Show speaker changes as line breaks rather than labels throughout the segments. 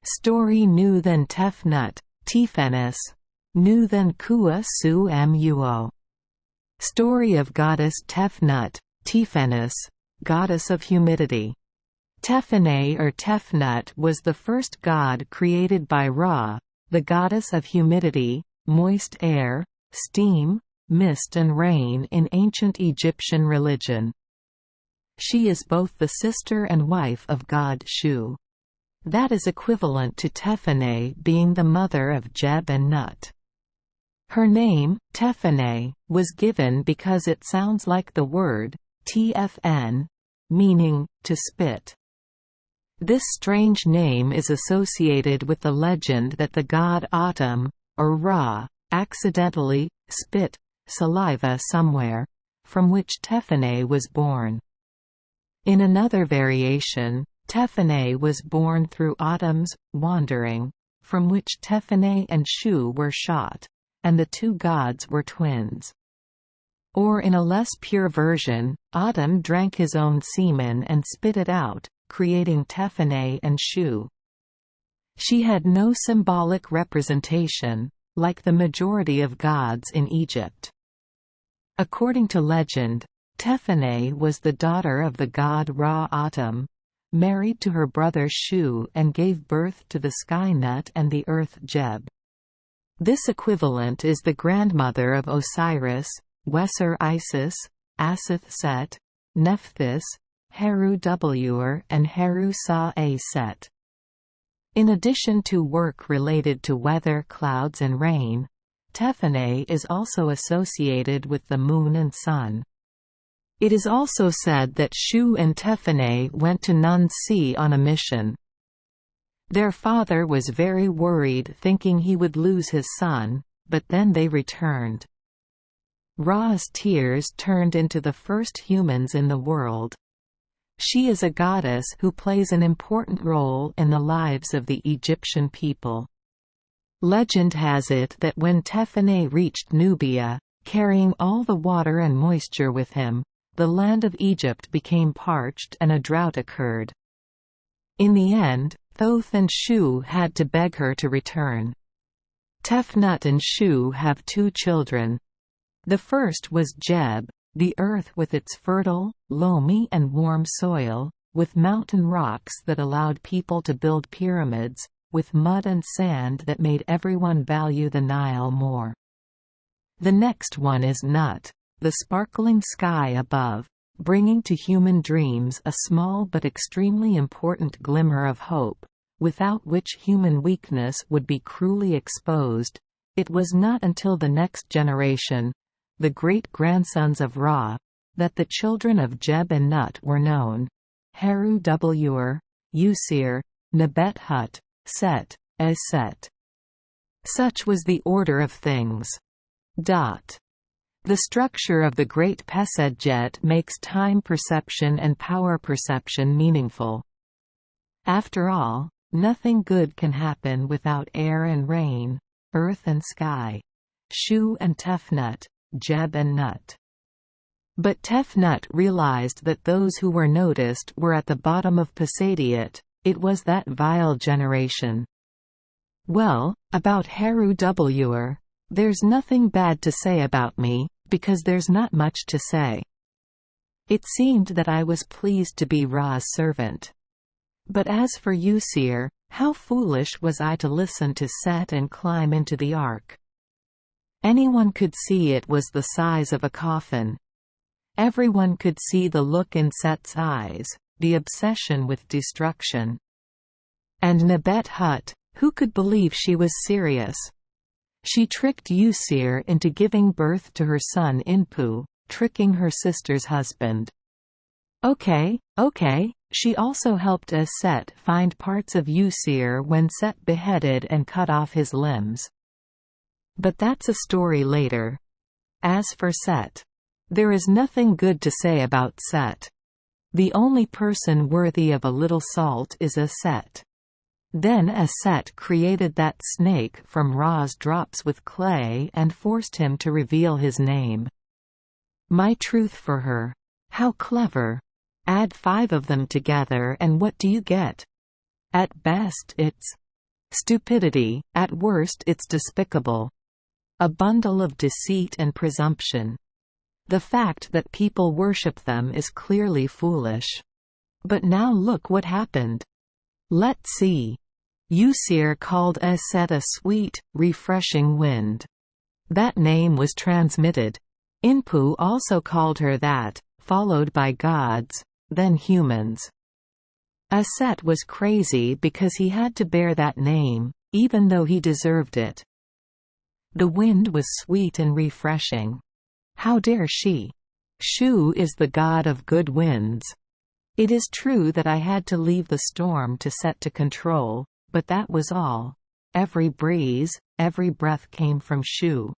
Story nu than Tefnut, Tphenis. Nu than Kua Su Muo. Story of goddess Tefnut, Tphenis, goddess of humidity. Tphenis or Tefnut was the first god created by Ra, the goddess of humidity, moist air, steam, mist and rain in ancient Egyptian religion. She is both the sister and wife of god Shu. That is equivalent to Tphenis being the mother of Jeb and Nut. Her name, Tphenis, was given because it sounds like the word tfn, meaning to spit. This strange name is associated with the legend that the god Atum, or Ra, accidentally spit saliva somewhere, from which Tphenis was born. In another variation, Tphenis was born through Atum's wandering, from which Tphenis and Shu were shot, and the two gods were twins. Or in a less pure version, Atum drank his own semen and spit it out, creating Tphenis and Shu. She had no symbolic representation, like the majority of gods in Egypt. According to legend, Tphenis was the daughter of the god Ra Atum, married to her brother Shu and gave birth to the sky Nut and the earth Jeb. This equivalent is the grandmother of Osiris, Wesser Isis, Asith Set, Nephthys, Heru Wr and Heru Sa A Set. In addition to work related to weather, clouds and rain, Tphenis is also associated with the moon and sun. It is also said that Shu and Tphenis went to Nun's Sea on a mission. Their father was very worried, thinking he would lose his son, but then they returned. Ra's tears turned into the first humans in the world. She is a goddess who plays an important role in the lives of the Egyptian people. Legend has it that when Tphenis reached Nubia, carrying all the water and moisture with him, the land of Egypt became parched and a drought occurred. In the end, Thoth and Shu had to beg her to return. Tefnut and Shu have two children. The first was Jeb, the earth with its fertile, loamy and warm soil, with mountain rocks that allowed people to build pyramids, with mud and sand that made everyone value the Nile more. The next one is Nut, the sparkling sky above, bringing to human dreams a small but extremely important glimmer of hope, without which human weakness would be cruelly exposed. It was not until the next generation, the great-grandsons of Ra, that the children of Jeb and Nut were known: Heru Wr, Usir, Nebet Hut, Set, as Set. Such was the order of things. The structure of the Great Pesedjet makes time perception and power perception meaningful. After all, nothing good can happen without air and rain, earth and sky. Shu and Tefnut, Jeb and Nut. But Tefnut realized that those who were noticed were at the bottom of Pesadiet. It was that vile generation. Well, about Heru Wr, there's nothing bad to say about me, because there's not much to say. It seemed that I was pleased to be Ra's servant. But as for Usir, how foolish was I to listen to Set and climb into the ark. Anyone could see it was the size of a coffin. Everyone could see the look in Set's eyes, the obsession with destruction. And Nebet Hut, who could believe she was serious? She tricked Usir into giving birth to her son Inpu, tricking her sister's husband. Okay, she also helped Set find parts of Usir when Set beheaded and cut off his limbs. But that's a story later. As for Set, there is nothing good to say about Set. The only person worthy of a little salt is Set. Then Set created that snake from Ra's drops with clay and forced him to reveal his name. My truth for her. How clever. Add 5 of them together and what do you get? At best it's Stupidity, at worst it's despicable. A bundle of deceit and presumption. The fact that people worship them is clearly foolish. But now look what happened. Let's see. Usir called Aset a sweet, refreshing wind. That name was transmitted. Inpu also called her that, followed by gods, then humans. Aset was crazy because he had to bear that name, even though he deserved it. The wind was sweet and refreshing. How dare she? Shu is the god of good winds. It is true that I had to leave the storm to set to control, but that was all. Every breeze, every breath came from Shu.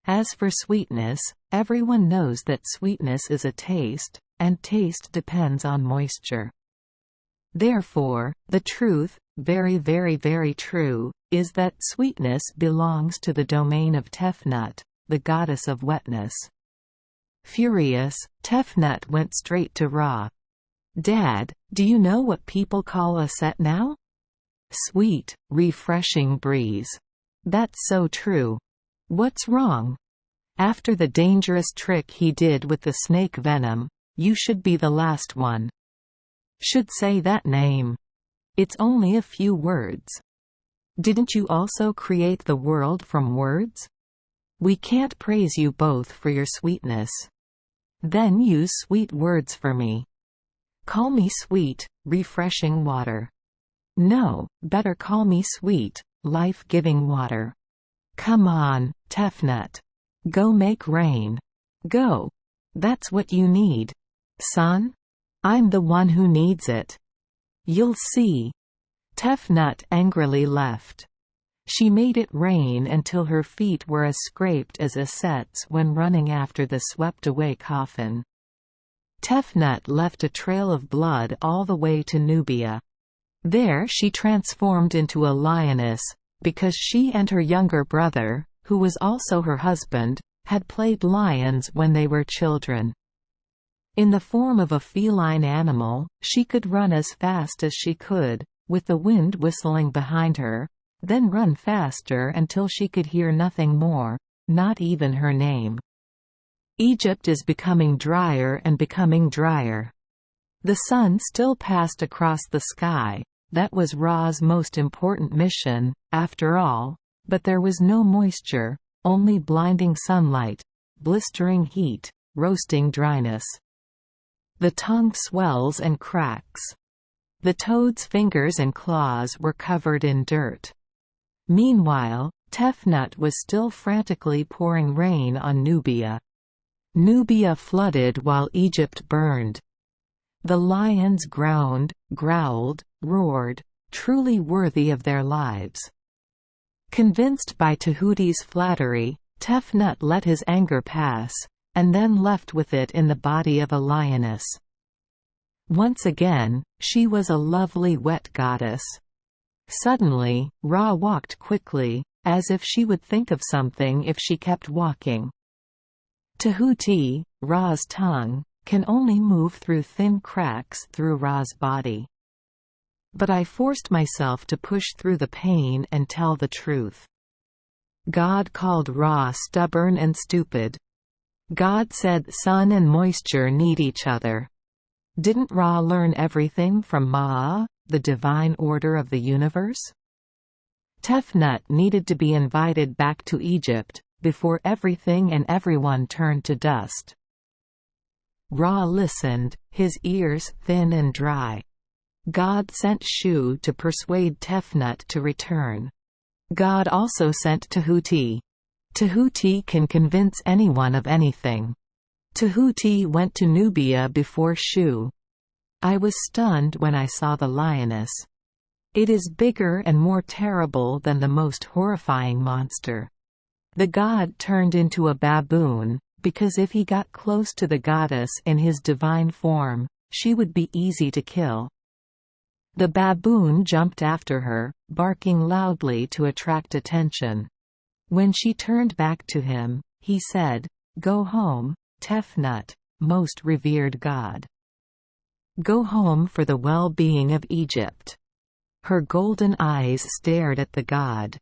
As for sweetness, everyone knows that sweetness is a taste, and taste depends on moisture. Therefore, the truth, very very very true, is that sweetness belongs to the domain of Tefnut, the goddess of wetness. Furious, Tefnut went straight to Ra. "Dad, do you know what people call Aset now? Sweet, refreshing breeze. That's so true. What's wrong? After the dangerous trick he did with the snake venom, you should be the last one. Should say that name. It's only a few words. Didn't you also create the world from words? We can't praise you both for your sweetness. Then use sweet words for me. Call me sweet, refreshing water. No, better call me sweet, life-giving water. Come on, Tefnut. Go make rain. Go. That's what you need. Son? I'm the one who needs it. You'll see." Tefnut angrily left. She made it rain until her feet were as scraped as Aset's when running after the swept-away coffin. Tefnut left a trail of blood all the way to Nubia. There she transformed into a lioness, because she and her younger brother, who was also her husband, had played lions when they were children. In the form of a feline animal, she could run as fast as she could, with the wind whistling behind her, then run faster until she could hear nothing more, not even her name. Egypt is becoming drier and becoming drier. The sun still passed across the sky. That was Ra's most important mission, after all, but there was no moisture, only blinding sunlight, blistering heat, roasting dryness. The tongue swells and cracks. The toad's fingers and claws were covered in dirt. Meanwhile, Tefnut was still frantically pouring rain on Nubia. Nubia flooded while Egypt burned. The lions groaned, growled, roared, truly worthy of their lives. Convinced by Tehuti's flattery, Tefnut let his anger pass, and then left with it in the body of a lioness. Once again, she was a lovely wet goddess. Suddenly, Ra walked quickly, as if she would think of something if she kept walking. Tehuti, Ra's tongue, can only move through thin cracks through Ra's body. But I forced myself to push through the pain and tell the truth. God called Ra stubborn and stupid. God said sun and moisture need each other. Didn't Ra learn everything from Ma'a, the divine order of the universe? Tefnut needed to be invited back to Egypt, before everything and everyone turned to dust. Ra listened, his ears thin and dry. God sent Shu to persuade Tefnut to return. God also sent Tehuti. Tehuti can convince anyone of anything. Tehuti went to Nubia before Shu. I was stunned when I saw the lioness. It is bigger and more terrible than the most horrifying monster. The god turned into a baboon, because if he got close to the goddess in his divine form, she would be easy to kill. The baboon jumped after her, barking loudly to attract attention. When she turned back to him, he said, "Go home, Tefnut, most revered god. Go home for the well-being of Egypt." Her golden eyes stared at the god.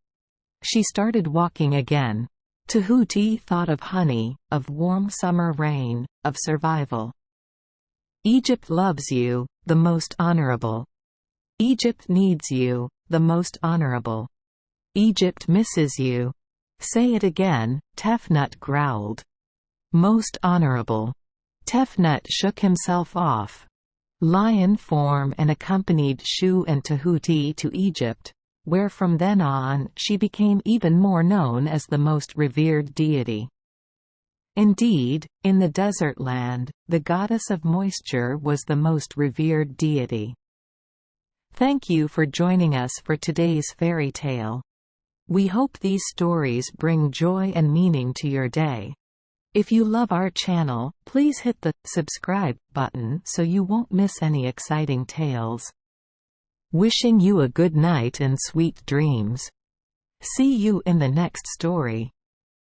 She started walking again. Tahuti thought of honey, of warm summer rain, of survival. Egypt loves you, the most honorable. Egypt needs you, the most honorable. Egypt misses you. Say it again, Tefnut growled. Most honorable. Tefnut shook himself off. Lion form and accompanied Shu and Tahuti to Egypt, where from then on she became even more known as the most revered deity. Indeed, in the desert land, the goddess of moisture was the most revered deity. Thank you for joining us for today's fairy tale. We hope these stories bring joy and meaning to your day. If you love our channel, please hit the subscribe button so you won't miss any exciting tales. Wishing you a good night and sweet dreams. See you in the next story.